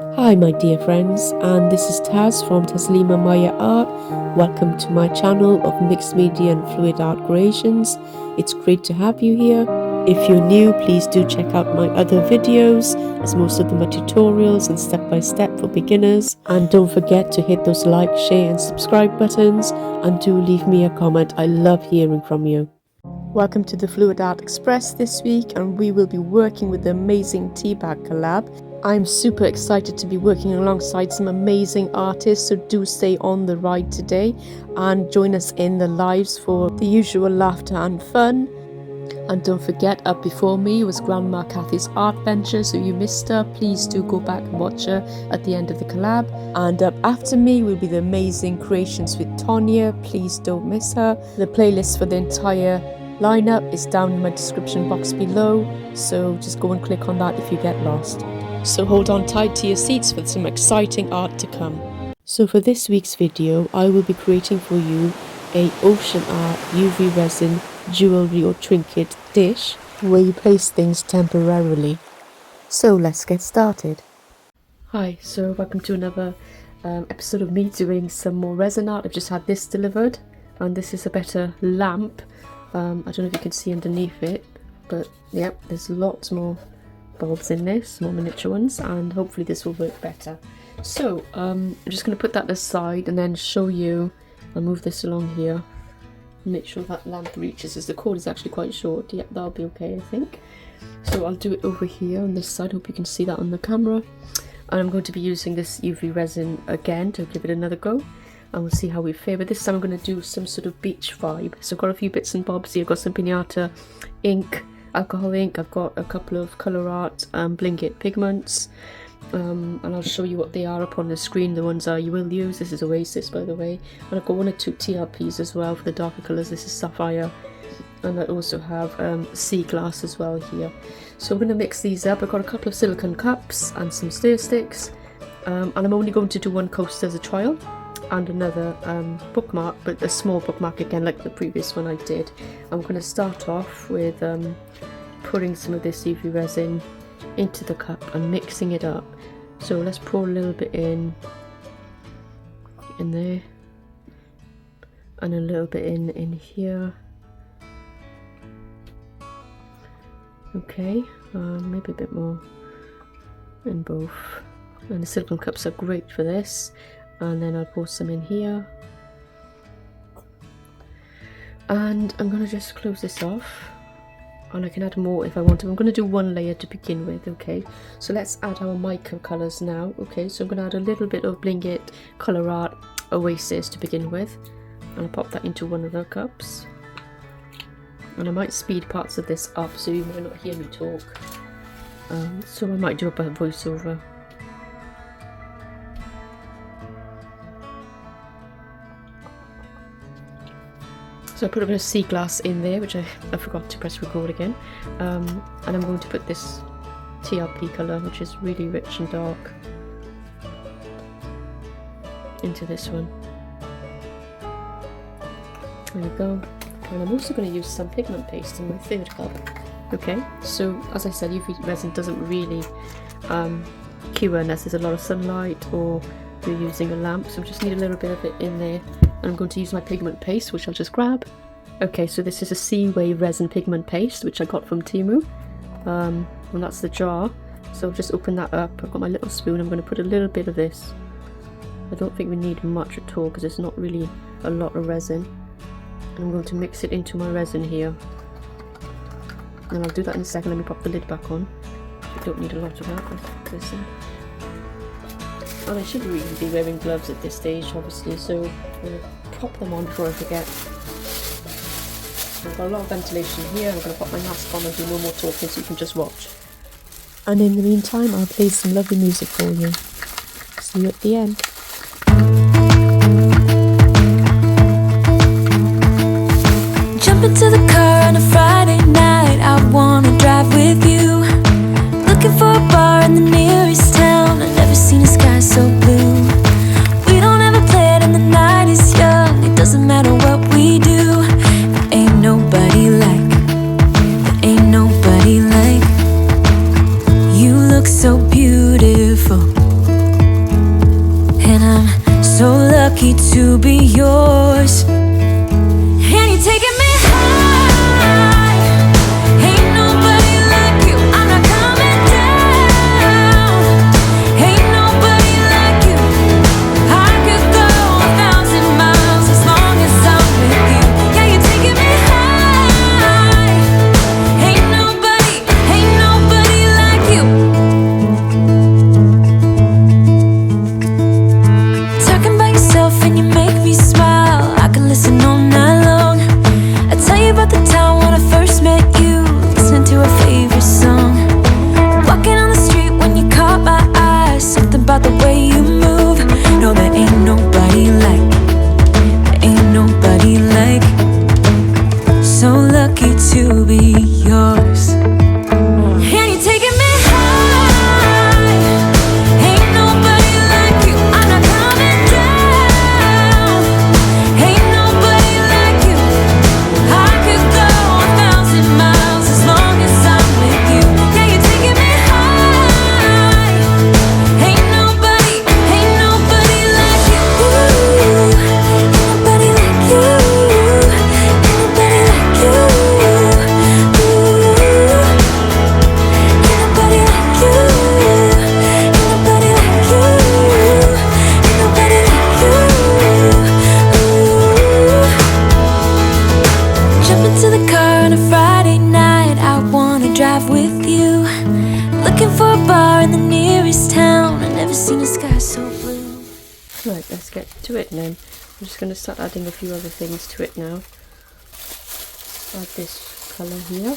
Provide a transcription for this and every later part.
Hi my dear friends, and this is Taz from Taslima Maya Art. Welcome to my channel of mixed media and fluid art creations. It's great to have you here. If you're new, please do check out my other videos, as most of them are tutorials and step-by-step for beginners. And don't forget to hit those like, share and subscribe buttons, and do leave me a comment. I love hearing from you. Welcome to the Fluid Art Express this week, and we will be working with the amazing T-Bag Collab. I'm super excited to be working alongside some amazing artists, so do stay on the ride today and join us in the lives for the usual laughter and fun. And don't forget, up before me was Grandma Kathy's art venture, so you missed her, please do go back and watch her at the end of the collab. And up after me will be the amazing creations with Tonya, please don't miss her. The playlist for the entire lineup is down in my description box below, so just go and click on that if you get lost. So hold on tight to your seats for some exciting art to come. So for this week's video, I will be creating for you a ocean art UV resin jewellery or trinket dish where you place things temporarily. So let's get started. Hi, so welcome to another episode of me doing some more resin art. I've just had this delivered, and this is a better lamp. I don't know if you can see underneath it, but yeah, there's lots more bulbs in this, more miniature ones, and hopefully this will work better. So I'm just going to put that aside and then show you. I'll move this along here, make sure that lamp reaches, as the cord is actually quite short. Yep, that'll be okay, I think. So I'll do it over here on this side, hope you can see that on the camera. And I'm going to be using this UV resin again to give it another go, and we'll see how we fare. But this time I'm going to do some sort of beach vibe. So I've got a few bits and bobs here. I've got some pinata ink, alcohol ink, I've got a couple of colour art blanket pigments, and I'll show you what they are up on the screen. The ones you will use, this is Oasis by the way, and I've got one or two TRPs as well for the darker colours. This is Sapphire, and I also have sea glass as well here. So we're going to mix these up. I've got a couple of silicone cups and some stir sticks, and I'm only going to do one coaster as a trial and another bookmark, but a small bookmark again like the previous one I did. I'm going to start off with pouring some of this UV resin into the cup and mixing it up. So let's pour a little bit in there, and a little bit in here. Okay, maybe a bit more in both. And the silicone cups are great for this. And then I'll pour some in here, and I'm going to just close this off, and I can add more if I want to. I'm going to do one layer to begin with. Okay, so let's add our mica colours now. Okay, so I'm going to add a little bit of Blanket Colour Art Oasis to begin with, and I'll pop that into one of the cups, and I might speed parts of this up so you might not hear me talk, so I might do a voiceover. So I put a bit of sea glass in there, which I forgot to press record again, and I'm going to put this TRP colour, which is really rich and dark, into this one. There we go. And I'm also going to use some pigment paste in my third cup. Okay, so as I said, UV resin doesn't really cure unless there's a lot of sunlight or you're using a lamp, so we just need a little bit of it in there. And I'm going to use my pigment paste, which I'll just grab. Okay, so this is a Sea Wave resin pigment paste, which I got from Temu, and that's the jar. So I'll just open that up. I've got my little spoon. I'm going to put a little bit of this. I don't think we need much at all because it's not really a lot of resin. And I'm going to mix it into my resin here. And I'll do that in a second. Let me pop the lid back on. I don't need a lot of that. Let's put this in. And I should really be wearing gloves at this stage, obviously, so I'm going to pop them on before I forget. I've got a lot of ventilation here. I'm going to pop my mask on and do no more talking so you can just watch. And in the meantime, I'll play some lovely music for you. See you at the end. Jump into the car on a Friday night, I wanna drive with you. Looking for a bar in the nearest town, I've never seen a sky so blue. We don't ever play it and the night is young, it doesn't matter what we do. There ain't nobody like you look so beautiful. lucky to be yours. And you're taking me high. Ain't nobody like you. I'm not coming down. Ain't nobody like you. I could go 1,000 miles as long as I'm with you. Yeah, you're taking me high. Ain't nobody like you. Talking by yourself and you make me smile. I can listen all night long. I tell you about the time when I first met you, listening to our favorite song. Walking on the street when you caught my eyes, something about the way you move. No, there ain't nobody like, there ain't nobody like. So lucky to be yours. And you're taking me high. Ain't nobody like you. I'm not coming down. Ain't nobody like you. I could go 1,000 miles as long as I'm with you. Yeah, you're taking me high. Ain't nobody like you. Ain't nobody like you. Ain't nobody like you. Ain't nobody like you. Ain't nobody like you. Ain't nobody like you. Jump into the car on a Friday night. I wanna drive with you. Looking for a bar in the nearest town. I've never seen a sky so blue. Right, let's get to it then. I'm just going to start adding a few other things to it now. Add this colour here.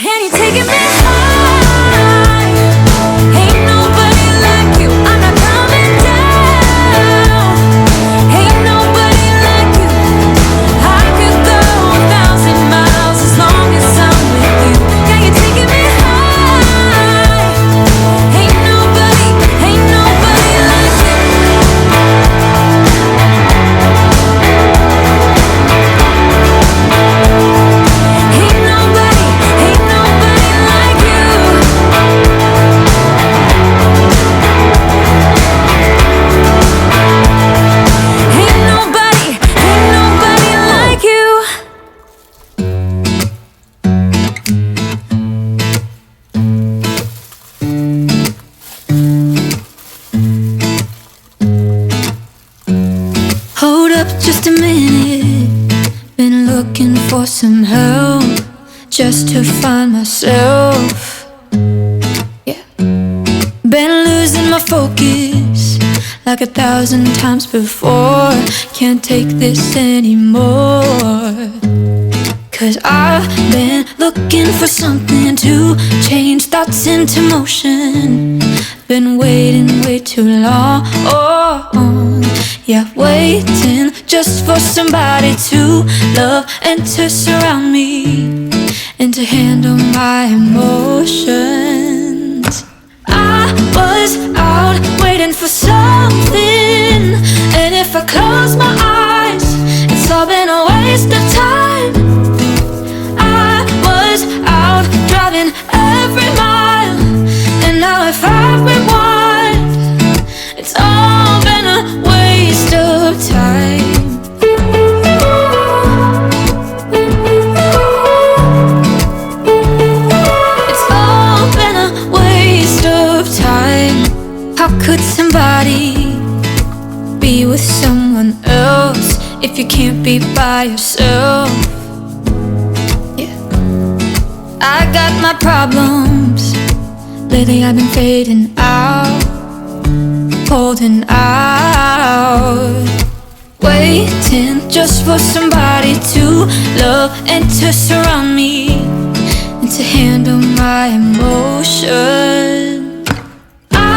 And you're taking me high. Ain't nobody like you. I'm not coming down. Ain't nobody like you. I could go 1,000 miles as long as I'm with you. Yeah, you're taking me high. Ain't nobody like you. Ain't nobody like you. Ain't nobody like you. Hold up just a minute. Been looking for some help just to find myself. Yeah. Been losing my focus like 1,000 times before. Can't take this anymore. 'Cause I've been looking for something to change thoughts into motion. Been waiting way too long. Yeah, waiting just for somebody to love and to surround me and to handle my emotions. I was out waiting for something, and if I close my eyes, it's all been a waste of time. I was out driving every mile, and now if I rewind, it's all been a waste of time. It's all been a waste of time. How could somebody be with someone else if you can't be by yourself? Yeah, I got my problems. Lately I've been fading out, holding out, waiting just for somebody to love and to surround me and to handle my emotion.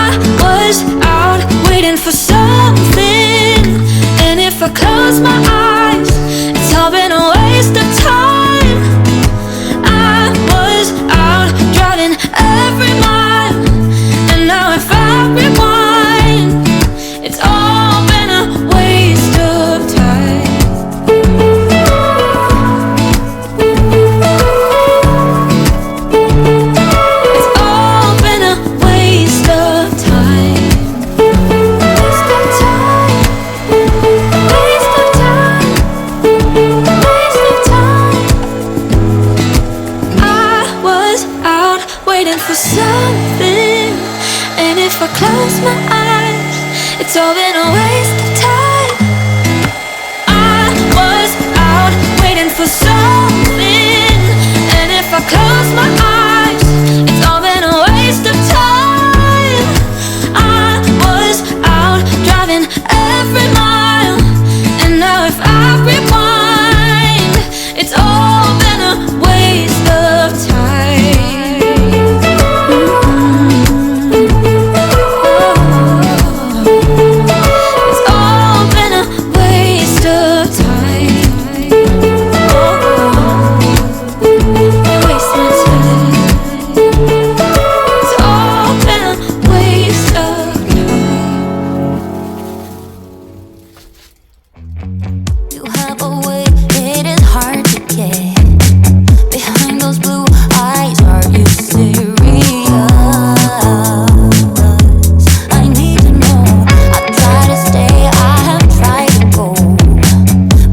I was out waiting for something, and if I close my eyes, it's all been a waste of time. I was out driving every mile, and now if I rewind, it's all been a waste of time. It's all been a waste of time. something. And if I close my eyes, it's all been a waste of time. I was out waiting for something. And if I close my eyes, it's all been a waste of time. I was out driving every mile. And now if I rewind, it's all been a waste of time. It's all been a waste of time. Waste my time. It's all been a waste of time. You have a way, it is hard to get behind those blue eyes. Are you serious? I need to know. I try to stay, I have tried to go,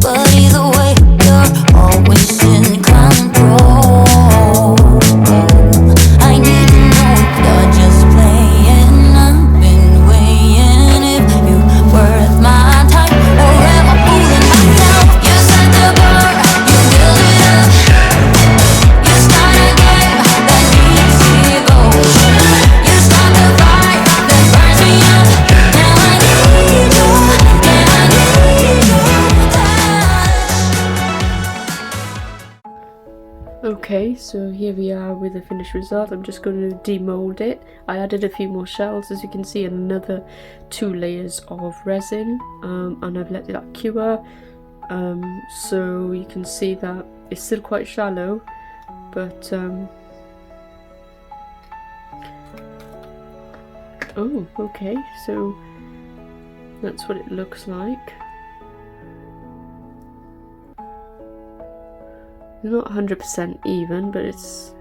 but either way, you're always in control. I need to know, you're just playing. I've been weighing if you're worth my time, or am I fooling myself? You set the bar, you build it up. You start a game that needs devotion. You start the fire that burns me up. Now I need you, now I need you. Okay, so here we are with the finished result. I'm just going to demold it. I added a few more shells, as you can see, and another 2 layers of resin, and I've let that cure. So you can see that it's still quite shallow, but oh, okay, so that's what it looks like. It's not 100% even, but it's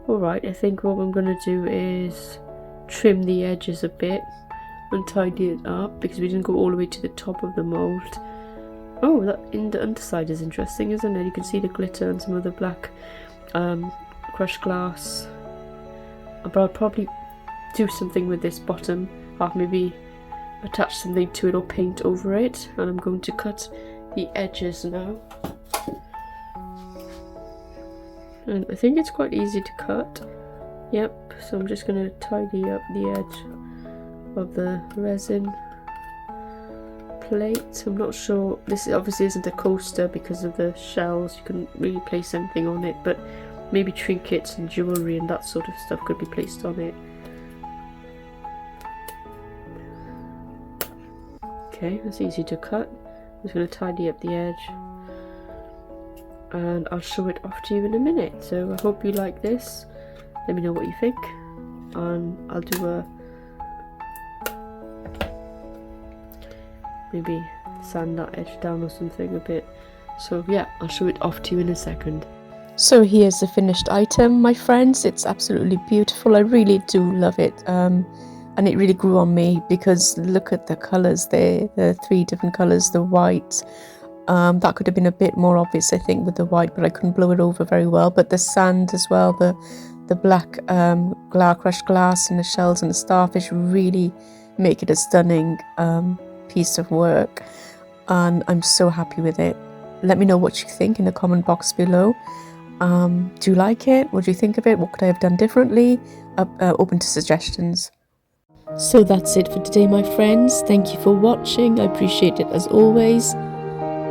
alright. I think what I'm going to do is trim the edges a bit and tidy it up, because we didn't go all the way to the top of the mould. Oh, that in the underside is interesting, isn't it? You can see the glitter and some of the black crushed glass. But I'll probably do something with this bottom half, maybe attach something to it or paint over it. And I'm going to cut the edges now. And I think it's quite easy to cut. Yep, so I'm just going to tidy up the edge of the resin plate. I'm not sure, this obviously isn't a coaster because of the shells, you couldn't really place anything on it, but maybe trinkets and jewellery and that sort of stuff could be placed on it. Okay, that's easy to cut. I'm just going to tidy up the edge and I'll show it off to you in a minute. So I hope you like this. Let me know what you think, and I'll do a maybe sand that edge down or something a bit. So yeah, I'll show it off to you in a second. So here's the finished item, my friends. It's absolutely beautiful. I really do love it, and it really grew on me because look at the colours there, the 3 different colours, the white. That could have been a bit more obvious, I think, with the white, but I couldn't blow it over very well. But the sand as well, the black crushed glass and the shells and the starfish really make it a stunning piece of work, and I'm so happy with it. Let me know what you think in the comment box below. Do you like it? What do you think of it? What could I have done differently? Open to suggestions. So that's it for today, my friends. Thank you for watching. I appreciate it as always.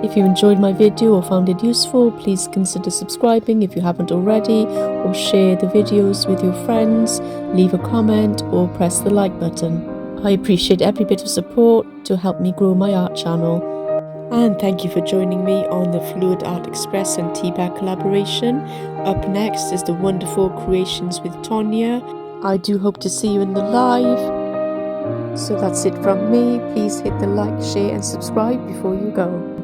If you enjoyed my video or found it useful, please consider subscribing if you haven't already, or share the videos with your friends, leave a comment or press the like button. I appreciate every bit of support to help me grow my art channel. And thank you for joining me on the Fluid Art Express and T-Bag collaboration. Up next is the wonderful creations with Tonya. I do hope to see you in the live. So that's it from me. Please hit the like, share and subscribe before you go.